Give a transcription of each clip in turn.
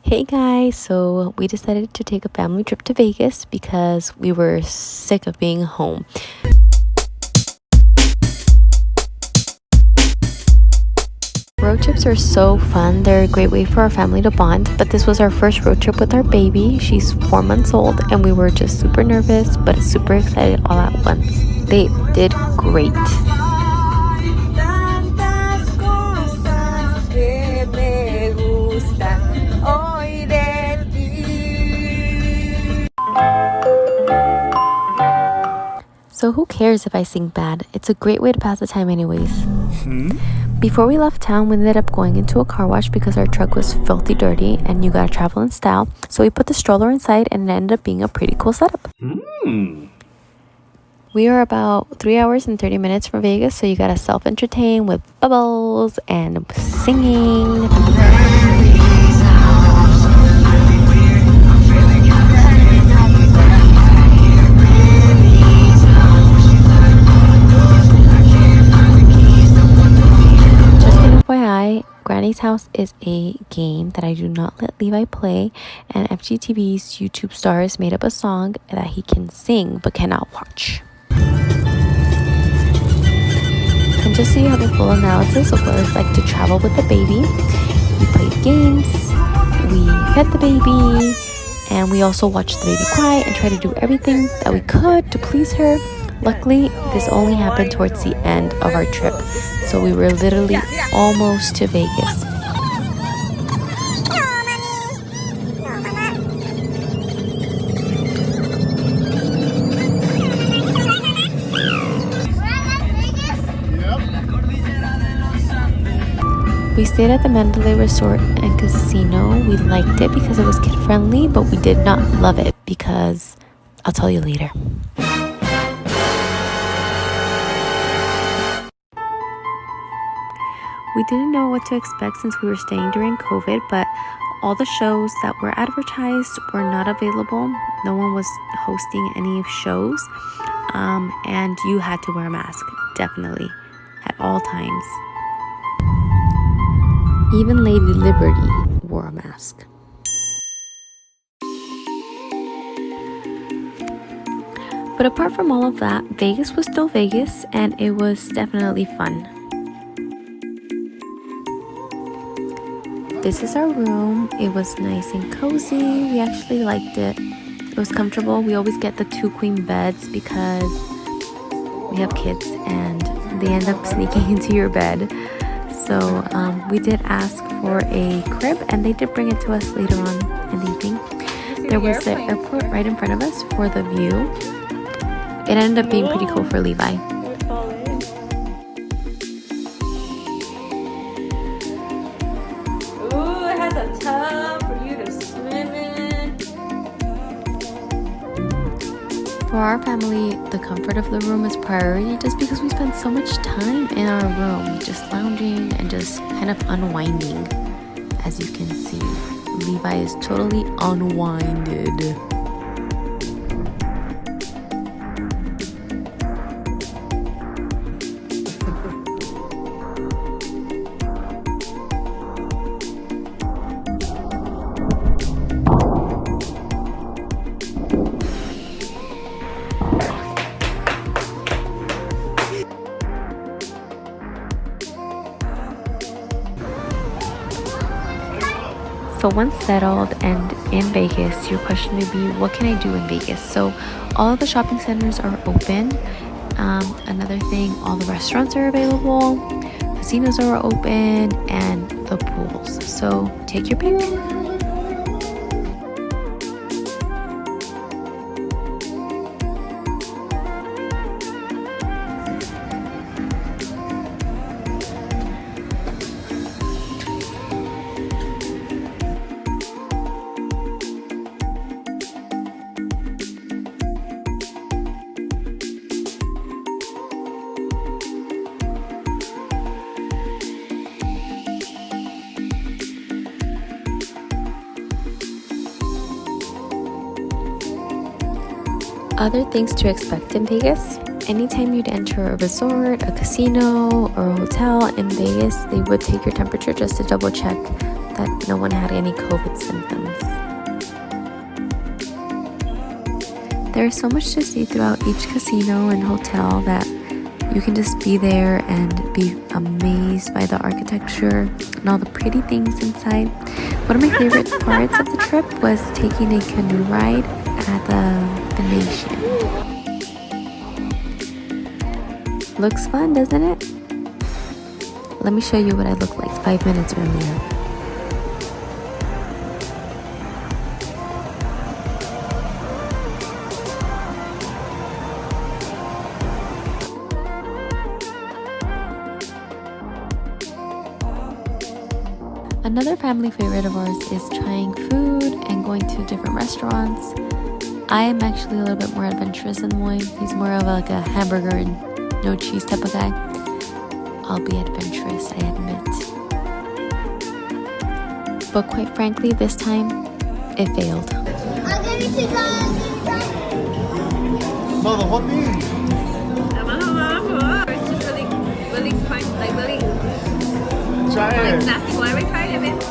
Hey guys, so we decided to take a family trip to Vegas because we were sick of being home. Road trips are so fun. They're a great way for our family to bond, but this was our first road trip with our baby. She's 4 months old, and we were just super nervous but super excited all at once. They did great. So who cares if I sing bad? It's a great way to pass the time anyways. Before we left town, we ended up going into a car wash because our truck was filthy dirty and you gotta travel in style. So we put the stroller inside and it ended up being a pretty cool setup. We are about 3 hours and 30 minutes from Vegas, so you gotta self-entertain with bubbles and singing. FYI, Granny's House is a game that I do not let Levi play, and FGTV's YouTube stars made up a song that he can sing but cannot watch. And just so you have a full analysis of what it's like to travel with the baby, we played games, we fed the baby, and we also watched the baby cry and try to do everything that we could to please her. Luckily, this only happened towards the end of our trip, so we were literally almost to Vegas. We stayed at the Mandalay Resort and Casino. We liked it because it was kid-friendly, but we did not love it because I'll tell you later. We didn't know what to expect since we were staying during COVID, but all the shows that were advertised were not available. No one was hosting any shows, and you had to wear a mask, definitely, at all times. Even Lady Liberty wore a mask. But apart from all of that, Vegas was still Vegas, and it was definitely fun. This is our room. It was nice and cozy. We actually liked it. It was comfortable. We always get the 2 queen beds because we have kids and they end up sneaking into your bed. So we did ask for a crib and they did bring it to us later on in the evening. There was the airport right in front of us for the view. It ended up being pretty cool for Levi. For our family, the comfort of the room is priority just because we spend so much time in our room, just lounging and just kind of unwinding. As you can see, Levi is totally unwinded. So once settled and in Vegas, your question would be, what can I do in Vegas? So all of the shopping centers are open. Another thing, all the restaurants are available, casinos are open, and the pools. So take your pick. Other things to expect in Vegas. Anytime you'd enter a resort, a casino, or a hotel in Vegas, they would take your temperature just to double check that no one had any COVID symptoms. There's so much to see throughout each casino and hotel that you can just be there and be amazed by the architecture and all the pretty things inside. One of my favorite parts of the trip was taking a canoe ride at the Nation. Looks fun, doesn't it? Let me show you what I looked like 5 minutes earlier. Another family favorite of ours is trying food and going to different restaurants. I am actually a little bit more adventurous than Moy. He's more of like a hamburger and no cheese type of guy. I'll be adventurous, I admit. But quite frankly, this time, it failed. No, the whole thing. It's just really quite, like really Try it. nasty. Why are we trying it?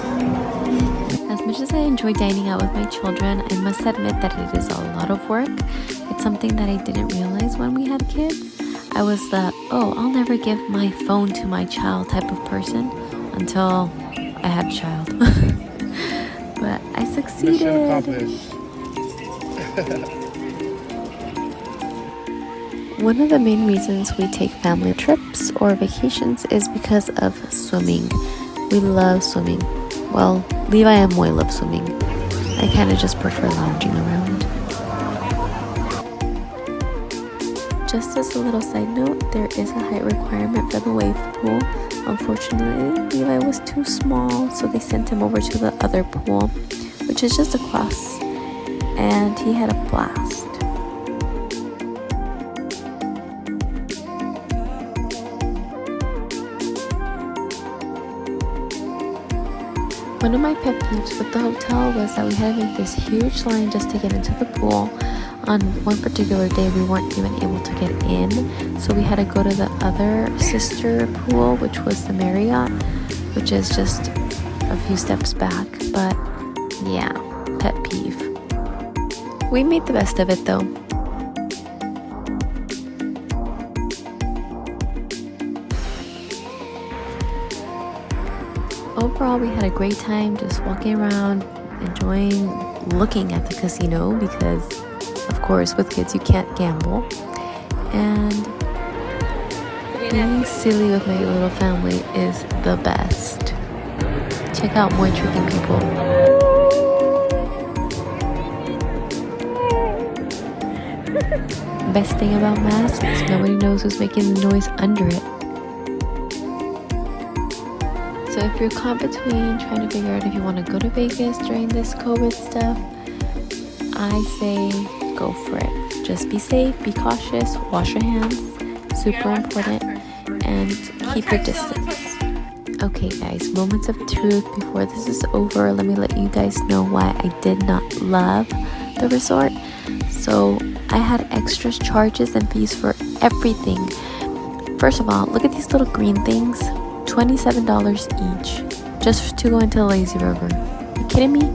As much as I enjoy dining out with my children, I must admit that it is a lot of work. It's something that I didn't realize when we had kids. I was the, oh, I'll never give my phone to my child type of person until I had a child. But I succeeded. One of the main reasons we take family trips or vacations is because of swimming. We love swimming. Well, Levi and Moy love swimming. I kind of just prefer lounging around. Just as a little side note, there is a height requirement for the wave pool. Unfortunately, Levi was too small, so they sent him over to the other pool, which is just across, and he had a blast. One of my pet peeves with the hotel was that we had to make this huge line just to get into the pool. On one particular day, we weren't even able to get in, so we had to go to the other sister pool, which was the Marriott, which is just a few steps back. But yeah, pet peeve. We made the best of it though. Overall, we had a great time just walking around, enjoying looking at the casino because, of course, with kids you can't gamble. And being silly with my little family is the best. Check out Moy tricking people. Best thing about masks is nobody knows who's making the noise under it. So if you're caught between trying to figure out if you want to go to Vegas during this COVID stuff, I say go for it. Just be safe, be cautious, wash your hands, super important, and keep your distance. Okay guys, moments of truth before this is over. Let me let you guys know why I did not love the resort. So I had extra charges and fees for everything. First of all, look at these little green things. $27 each just to go into the lazy river. You kidding me?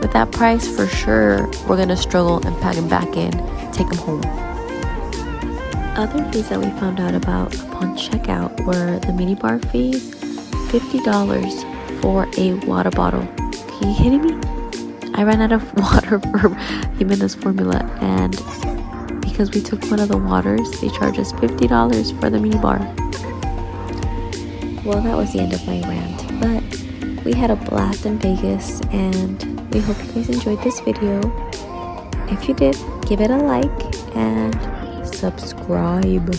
With that price, for sure we're gonna struggle and pack them back in, take them home. Other fees that we found out about upon checkout were the minibar fees, $50 for a water bottle. Are you kidding me? I ran out of water for Jimena's formula, and because we took one of the waters, they charged us $50 for the minibar. Well, that was the end of my rant, but we had a blast in Vegas, and we hope you guys enjoyed this video. If you did, give it a like and subscribe.